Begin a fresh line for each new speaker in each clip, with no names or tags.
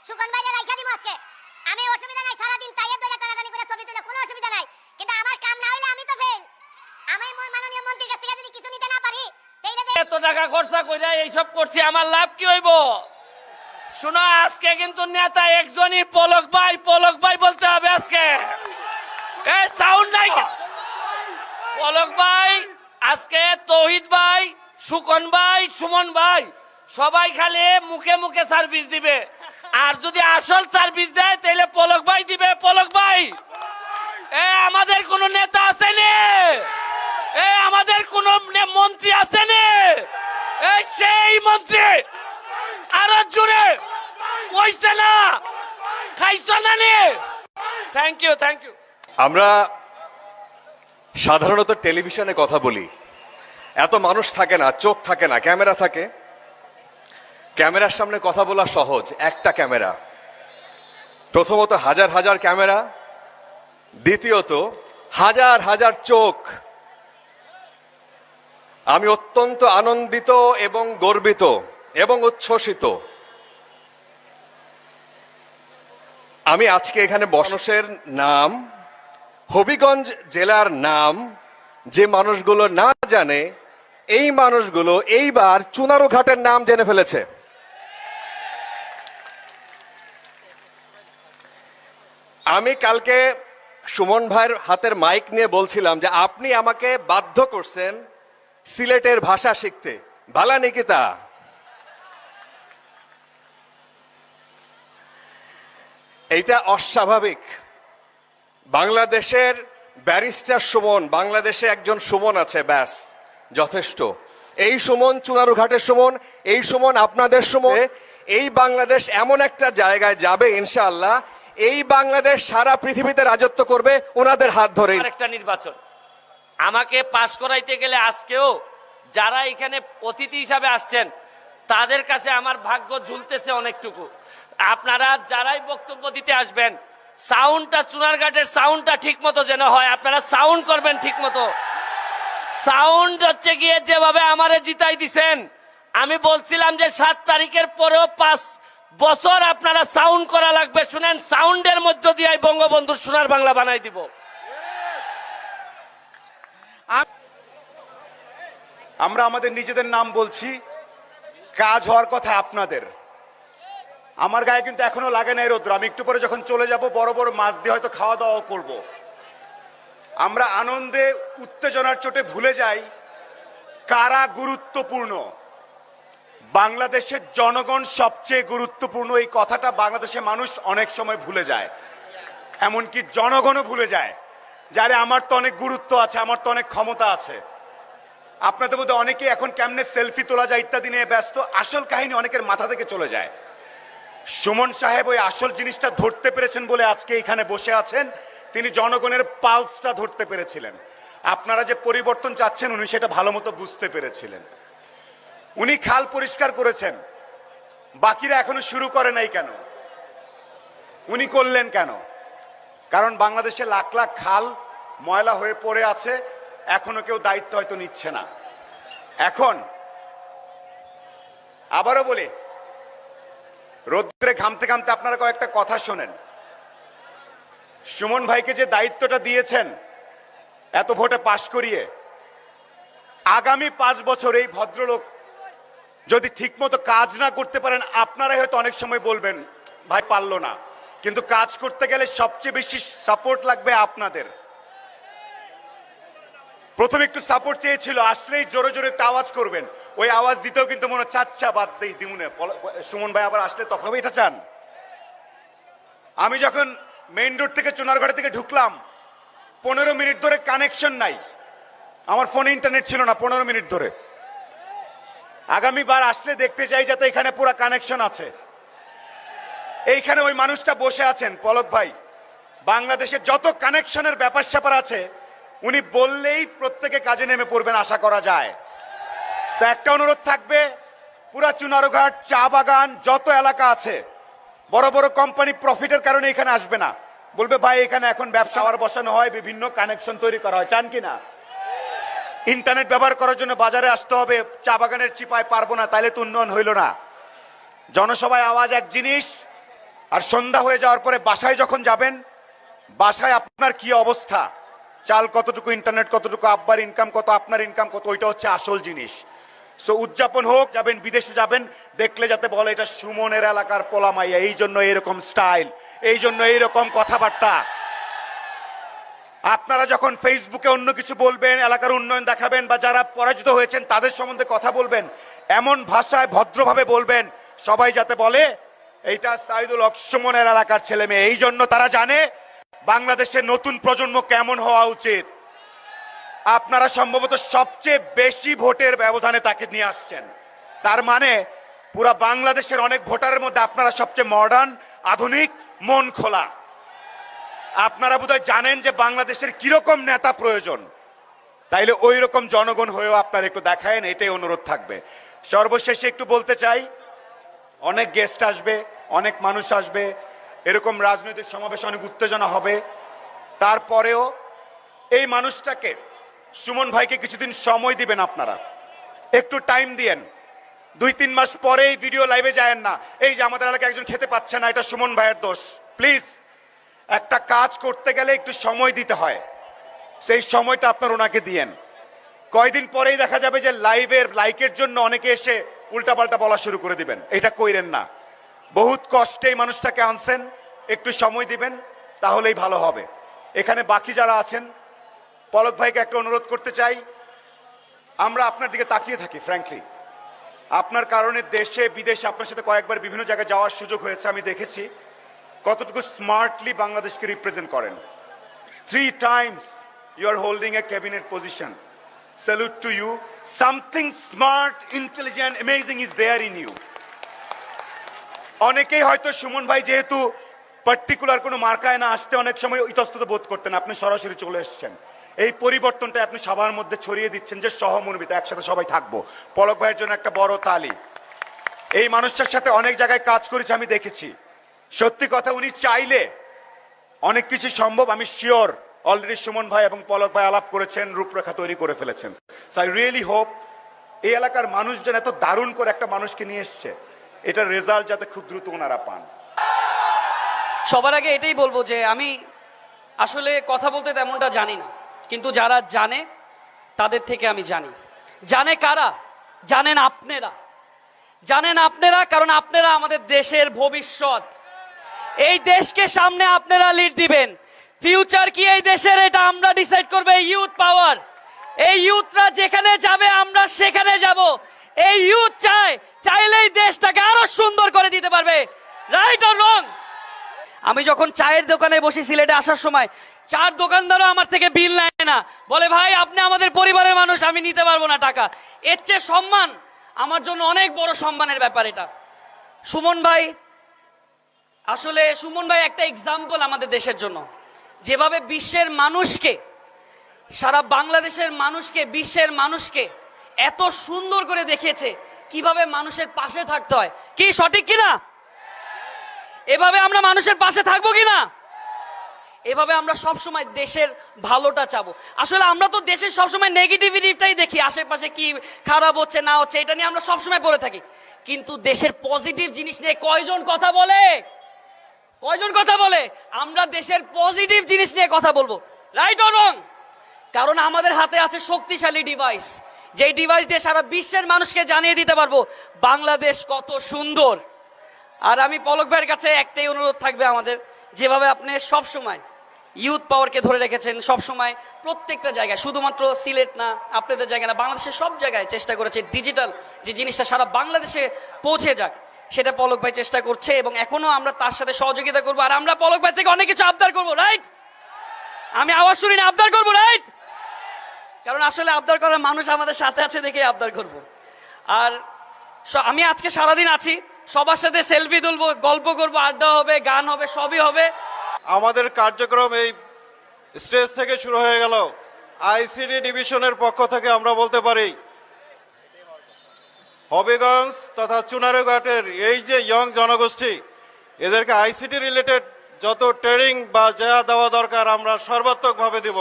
সুকন ভাইরে রাইখা দিমু আজকে। আমি অসুবিধা নাই, সারা দিন তাইয়ে দইলা টানাটানি করে ছবি তুলে কোনো অসুবিধা নাই। কিন্তু আমার কাম না হইলে আমি তো ফেল। আমি মাননীয় মন্ত্রীর কাছ থেকে যদি কিছু নিতে না পারি তাইলে
এত টাকা খরচা কইরা এইসব করছি, আমার লাভ কি হইব? শোনো, আজকে কিন্তু নেতা একজনই, পলক ভাই বলতে হবে আজকে। এই সাউন্ড নাই। পলক ভাই আজকে, তৌহিদ ভাই, সুকন ভাই, সুমন ভাই সবাই খালি মুখে মুখে সার্ভিস দিবে, আর যদি আসল সার্ভিস দেয় তাহলে পলক ভাই দিবে। পলক ভাই, আমাদের কোন নেতা আছে নে? আমাদের কোন মন্ত্রী আছে নে? সেই মন্ত্রী আরো জোরে কইছে না, খাইছো না নে? Thank you.
আমরা সাধারণত টেলিভিশনে কথা বলি, এত মানুষ থাকে না, চোখ থাকে না, ক্যামেরা থাকে। ক্যামেরার সামনে কথা বলা সহজ, একটা ক্যামেরা। প্রথমত হাজার হাজার ক্যামেরা, দ্বিতীয়ত হাজার হাজার চোখ। আমি অত্যন্ত আনন্দিত এবং গর্বিত এবং উচ্ছ্বসিত। আমি আজকে এখানে মানুষের নাম, হবিগঞ্জ জেলার নাম যে মানুষগুলো না জানে, এই মানুষগুলো এইবার চুনারু ঘাটের নাম জেনে ফেলেছে। আমি কালকে সুমন ভাইয়ের হাতের মাইক নিয়ে বলছিলাম যে আপনি আমাকে বাধ্য করছেন সিলেটের ভাষা শিখতে। ভালা নিকিতা, এইটা অস্বাভাবিক। বাংলাদেশের ব্যারিস্টার সুমন, বাংলাদেশে একজন সুমন আছে, ব্যাস যথেষ্ট। এই সুমন চুনারু ঘাটের সুমন, এই সুমন আপনাদের সুমন। এই বাংলাদেশ এমন একটা জায়গায় যাবে ইনশাআল্লাহ, এই বাংলাদেশ সারা পৃথিবীতে রাজত্ব করবে ওনাদের হাত ধরে।
একটা নির্বাচন আমাকে পাশ করাইতে গেলে আজকেও যারা এখানে অতিথি হিসাবে আসছেন তাদের কাছে আমার ভাগ্য ঝুলতেছে অনেকটুকু। আপনারা যারাই বক্তব্য দিতে আসবেন, সাউন্ডটা, চুনারঘাটের সাউন্ডটা ঠিক মতো যেন হয়। আপনারা সাউন্ড করবেন ঠিক মতো। সাউন্ড হচ্ছে গিয়ে যেভাবে আমারে জিতাই দিছেন, আমি বলছিলাম যে 7 তারিখের পরেও 5 বছর আপনারা সাউন্ড করা লাগবে। শুনেন, সাউন্ডের মধ্য দিয়ে বঙ্গবন্ধুর সোনার বাংলা বানাই দিব।
আমরা আমাদের নিজেদের নাম বলছি, কাজ হওয়ার কথা আপনাদের। আমার গায়ে কিন্তু এখনো লাগে নাই রোদ্র। আমি একটু পরে যখন চলে যাব বড় বড় মাছ দিয়ে হয়তো খাওয়া দাওয়া করব। আমরা আনন্দে উত্তেজনার চোটে ভুলে যাই কারা গুরুত্বপূর্ণ। বাংলাদেশের জনগণ সবচেয়ে গুরুত্বপূর্ণ, এই কথাটা বাংলাদেশের মানুষ অনেক সময় ভুলে যায়। এমনকি জনগণও ভুলে যায়, যারে আমার তো অনেক গুরুত্ব আছে, আমার তো অনেক ক্ষমতা আছে। আপনাদের মধ্যে অনেকে এখন কেমনে সেলফি তোলা যায় ইত্যাদি নিয়ে ব্যস্ত, আসল কাহিনী অনেকের মাথা থেকে চলে যায়। সুমন সাহেব ওই আসল জিনিসটা ধরতে পেরেছেন বলে আজকে এখানে বসে আছেন। তিনি জনগণের পালসটা ধরতে পেরেছিলেন। আপনারা যে পরিবর্তন চাচ্ছেন উনি সেটা ভালো মতো বুঝতে পেরেছিলেন। উনি খাল পরিষ্কার করেছেন, বাকিরা এখনো শুরু করে নাই কেন? উনি করলেন কেন? কারণ বাংলাদেশে লাখ লাখ খাল ময়লা হয়ে পড়ে আছে, এখনো কেউ দায়িত্ব হয়তো নিচ্ছে না। এখন আবারও বলি, রোদ্রে ঘামতে ঘামতে আপনারা কয়েকটা কথা শোনেন। সুমন ভাইকে যে দায়িত্বটা দিয়েছেন এত ভোটে পাশ করিয়ে, আগামী 5 বছর এই ভদ্রলোক যদি ঠিকমতো কাজ না করতে পারেন, আপনারাই হয়তো অনেক সময় বলবেন ভাই পারলো না, কিন্তু কাজ করতে গেলে সবচেয়ে বেশি সাপোর্ট লাগবে আপনাদের। প্রথমে একটু সাপোর্ট চেয়েছিল, আসলেই জোরে জোরে একটা আওয়াজ করবেন। ওই আওয়াজ দিতেও কিন্তু মনে চাচ্ছা বাদ দেই দিমুনে। সুমন ভাই আবার আসলে তখন এটা চান। আমি যখন মেইন রোড থেকে চুনারঘাট থেকে ঢুকলাম, 15 মিনিট ধরে কানেকশন নাই। আমার ফোনে ইন্টারনেট ছিল না 15 মিনিট ধরে। আগামীবার আসলে দেখতে চাই যাতে এখানে পুরো কানেকশন আছে। এইখানে ওই মানুষটা বসে আছেন, পলক ভাই। বাংলাদেশের যত কানেকশনের ব্যাপার স্যাপার আছে উনি বললেই প্রত্যেকে কাজে নেমে পড়বেন আশা করা যায়। একটা অনুরোধ থাকবে, পুরা চুনারুঘাট, চা বাগান, যত এলাকা আছে, বড় বড় কোম্পানি প্রফিটের কারণে এখানে আসবে না, বলবে ভাই এখানে এখন ব্যবসা আর বসানো হয়, বিভিন্ন কানেকশন তৈরি করা হয়, চান কিনা? ইন্টারনেট ব্যবহার করার জন্য বাজারে আসতে হবে, চা বাগানের চিপায় পারবো না, তাইলে তো উন্নয়ন হইল না। জনসভায় আওয়াজ এক জিনিস, আর সন্ধ্যা হয়ে যাওয়ার পরে বাসায় যখন যাবেন, বাসায় আপনার কি অবস্থা, চাল কতটুকু, ইন্টারনেট কতটুকু, আব্বার ইনকাম কত, আপনার ইনকাম কত, ওইটা হচ্ছে আসল জিনিস। সো উদযাপন হোক, যাবেন বিদেশে যাবেন, দেখলে যাতে বলে এটা সুমনের এলাকার পোলামাইয়া, এই জন্য এরকম স্টাইল, এই জন্য এইরকম কথাবার্তা। আপনারা যখন ফেসবুকে অন্য কিছু বলবেন, এলাকার উন্নয়ন দেখাবেন, বা যারা পরাজিত হয়েছেন তাদের সম্বন্ধে কথা বলবেন, এমন ভাষায় ভদ্রভাবে বলবেন সবাই যাতে বলে এইটা সাইদুল হক সুমনের এলাকার ছেলে মেয়ে। এই জন্য তারা জানে বাংলাদেশের নতুন প্রজন্ম কেমন হওয়া উচিত। আপনারা সম্ভবত সবচেয়ে বেশি ভোটের ব্যবধানে তাকে নিয়ে আসছেন, তার মানে পুরা বাংলাদেশের অনেক ভোটারের মধ্যে আপনারা সবচেয়ে মডার্ন, আধুনিক, মন খোলা। আপনারা বোধহয় জানেন যে বাংলাদেশের কিরকম নেতা প্রয়োজন, তাইলে ওই রকম জনগণ হয়েও আপনারা একটু দেখায়েন, এটাই অনুরোধ থাকবে। সর্বশেষে একটু বলতে চাই, অনেক গেস্ট আসবে, অনেক মানুষ আসবে, এরকম রাজনৈতিক সমাবেশে অনেক উত্তেজনা হবে, তারপরেও এই মানুষটাকে, সুমন ভাইকে কিছুদিন সময় দিবেন, আপনারা একটু টাইম দিয়েন। 2-3 মাস পরেই ভিডিও লাইভে যায়েন না, এই যে আমাদের এলাকায় একজন খেতে পাচ্ছে না, এটা সুমন ভাইয়ের দোষ। প্লিজ, একটা কাজ করতে গেলে একটু সময় দিতে হয়, সেই সময়টা আপনার ওনাকে দিয়েন। কয়দিন পরেই দেখা যাবে যে লাইভের লাইকের জন্য অনেকে এসে উল্টাপাল্টা বলা শুরু করে দিবেন, এটা কইরেন না। বহুত কষ্টে এই মানুষটাকে আনছেন, একটু সময় দিবেন, তাহলেই ভালো হবে। এখানে বাকি যারা আছেন, পলক ভাইকে একটা অনুরোধ করতে চাই, আমরা আপনার দিকে তাকিয়ে থাকি ফ্র্যাঙ্কলি, আপনার কারণে দেশে বিদেশে আপনার সাথে কয়েকবার বিভিন্ন জায়গায় যাওয়ার সুযোগ হয়েছে, আমি দেখেছি কতটুকু স্মার্টলি বাংলাদেশকে রিপ্রেজেন্ট করেন। 3 times you are holding a cabinet position. Salute to you. Something smart, intelligent, amazing is there in you. অনেকেই হয়তো সুমন ভাই যেহেতু পার্টিকুলার কোনো মার্কায় না আসতে অনেক সময় ইতস্তত বোধ করতেন, আপনি সরাসরি চলে এসেছেন। এই পরিবর্তনটা আপনি সবার মধ্যে ছড়িয়ে দিচ্ছেন যে সহমর্মিতা, একসাথে সবাই থাকবো। পলক ভাইয়ের জন্য একটা বড় তালি। এই মানুষটার সাথে অনেক জায়গায় কাজ করেছি, আমি দেখেছি, সত্যি কথা, উনি চাইলে অনেক কিছু সম্ভব। আমি শিওর অলরেডি সুমন ভাই এবং পলক ভাই আলাপ করেছেন, রূপরেখা তৈরি করে ফেলেছেন। সো আই রিয়েলি হোপ এই এলাকার মানুষজন এত দারুণ করে একটা মানুষকে নিয়ে এসছে, এটার রেজাল্ট যাতে খুব দ্রুত ওনারা পান।
সবার আগে এটাই বলবো যে আমি আসলে কথা বলতে তেমনটা জানি না, কিন্তু যারা জানে তাদের থেকে আমি জানি। জানে কারা? জানেন আপনারা, জানেন আপনারা, কারণ আপনারা আমাদের দেশের ভবিষ্যৎ। এই দেশকে সামনে আপনারা লিড দিবেন। ফিউচার কি এই দেশের, এটা আমরা ডিসাইড করবে। ইউথ পাওয়ার, এই ইউথরা যেখানে যাবে আমরা সেখানে যাব। এই ইউথ চাইলেই দেশটাকে আরো সুন্দর করে দিতে পারবে। Right or wrong? আমি যখন চায়ের দোকানে বসি সিলেটে আসার সময়, চার দোকানদারও আমার থেকে বিল নেয় না, বলে ভাই আপনি আমাদের পরিবারের মানুষ, আমি নিতে পারবো না টাকা। এর চেয়ে সম্মান আমার জন্য অনেক বড় সম্মানের ব্যাপার এটা। সুমন ভাই, আসলে সুমন ভাই একটা এক্সাম্পল আমাদের দেশের জন্য, যেভাবে বিশ্বের মানুষকে, সারা বাংলাদেশের মানুষকে, বিশ্বের মানুষকে এত সুন্দর করে দেখিয়েছে কিভাবে মানুষের পাশে থাকতে হয়। কি সঠিক কিনা? এভাবে আমরা মানুষের পাশে থাকবো কিনা? এভাবে আমরা সবসময় দেশের ভালোটা চাবো। আসলে আমরা তো দেশের সবসময় নেগেটিভিটিটাই দেখি, আশেপাশে কি খারাপ হচ্ছে না হচ্ছে এটা নিয়ে আমরা সবসময় পড়ে থাকি, কিন্তু দেশের পজিটিভ জিনিস নিয়ে কয়জন কথা বলে? কয়জন কথা বলে? আমরা দেশের পজিটিভ জিনিস নিয়ে কথা বলবো। Right or wrong? কারণ আমাদের হাতে আছে শক্তিশালী ডিভাইস, যেই ডিভাইস দিয়ে সারা বিশ্বের মানুষকে জানিয়ে দিতে পারবো বাংলাদেশ কত সুন্দর। আর আমি পলক ভাইয়ের কাছে একটাই অনুরোধ থাকবে আমাদের, যেভাবে আপনি সবসময় ইউথ পাওয়ারকে ধরে রেখেছেন, সবসময় প্রত্যেকটা জায়গায়, শুধুমাত্র সিলেট না, আপনাদের জায়গায় না, বাংলাদেশের সব জায়গায় চেষ্টা করেছে ডিজিটাল যে জিনিসটা সারা বাংলাদেশে পৌঁছে যাক, সেটা পলক ভাই চেষ্টা করছে এবং এখনো আমরা তার সাথে সহযোগিতা করবো। আর আমরা পলক ভাই থেকে অনেক কিছু আবদার করবো। রাইট? আমি আওয়াজ শুনি না, আবদার করবো। রাইট? কারণ আসলে আবদার করার মানুষ আমাদের সাথে আছে দেখে আবদার করবো। আর আমি আজকে সারাদিন আছি, সবার সাথে সেলফি তুলবো, গল্প করবো, আড্ডা হবে, গান হবে, সবই হবে।
আমাদের কার্যক্রম এই স্টেজ থেকে শুরু হয়ে গেল। আইসিডি ডিভিশনের পক্ষ থেকে আমরা বলতে পারি হবিগঞ্জ তথা চুনারুঘাটের এই যে ইয়ং জনগোষ্ঠী, এদেরকে আইসিটি রিলেটেড যত ট্রেনিং বা যা দেওয়া দরকার আমরা সর্বাত্মকভাবে দিব।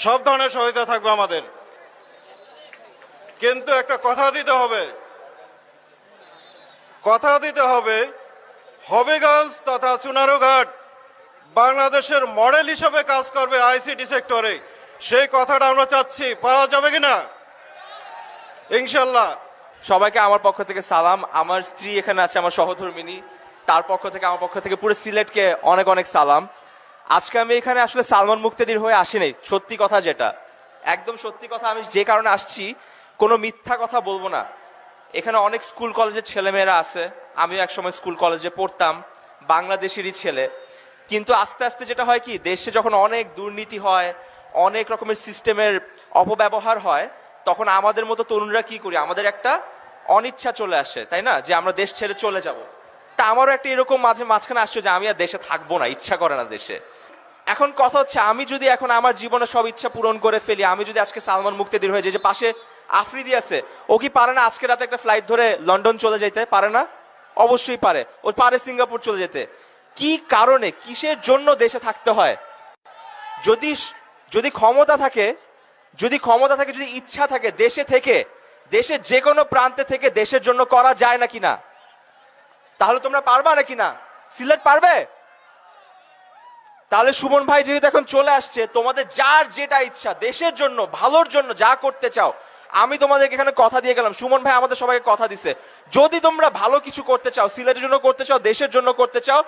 সব ধরনের সহায়তা থাকবে আমাদের, কিন্তু একটা কথা দিতে হবে হবিগঞ্জ তথা চুনারুঘাট বাংলাদেশের মডেল হিসেবে কাজ করবে আইসিটি সেক্টরে, সেই কথাটা আমরা চাচ্ছি। পারা যাবে কিনা? ইনশাল্লাহ।
সবাইকে আমার পক্ষ থেকে সালাম। আমার স্ত্রী এখানে আছে, আমার সহধর্মিনী, তার পক্ষ থেকে আমার পক্ষ থেকে পুরো সিলেটকে অনেক অনেক সালাম। আজকে আমি এখানে আসলে সালমান মুক্তাদির হয়ে আসিনি, সত্যি কথা যেটা, একদম সত্যি কথা। আমি যে কারণে আসছি, কোনো মিথ্যা কথা বলবো না। এখানে অনেক স্কুল কলেজের ছেলেমেয়েরা আছে, আমিও একসময় স্কুল কলেজে পড়তাম, বাংলাদেশেরই ছেলে। কিন্তু আস্তে আস্তে যেটা হয় কি, দেশে যখন অনেক দুর্নীতি হয়, অনেক রকমের সিস্টেমের অপব্যবহার হয়, তখন আমাদের মতো তরুণরা কি করি, আমাদের একটা অনিচ্ছা চলে আসে, তাই না, যে আমরা দেশ ছেড়ে চলে যাব। তা আমারও একটা এরকম মাঝখানে আসছে যে আমি আর দেশে থাকবো না, ইচ্ছা করে না দেশে। এখন কথা হচ্ছে, আমি যদি এখন আমার জীবনে সব ইচ্ছা পূরণ করে ফেলি, আমি যদি আজকে সালমান মুক্তাদির হয়ে যাই, যে পাশে আফ্রিদি আছে, ও কি পারে না আজকে রাতে একটা ফ্লাইট ধরে লন্ডন চলে যেতে? পারে না? অবশ্যই পারে। ও পারে সিঙ্গাপুর চলে যেতে। কি কারণে, কিসের জন্য দেশে থাকতে হয়? যদি ক্ষমতা থাকে, যদি ইচ্ছা থাকে, দেশে থেকে, দেশের যে কোনো প্রান্তে থেকে দেশের জন্য করা যায় নাকি না? তাহলে তোমরা পারবা নাকি না? সিলেট পারবে? তাহলে সুমন ভাই যেহেতু এখন চলে আসছে, তোমাদের যার যেটা ইচ্ছা, দেশের জন্য, ভালোর জন্য যা করতে চাও, আমি তোমাদেরকে এখানে কথা দিয়ে গেলাম। সুমন ভাই আমাদের সবাইকে কথা দিছে, যদি তোমরা ভালো কিছু করতে চাও, সিলেটের জন্য করতে চাও, দেশের জন্য করতে চাও,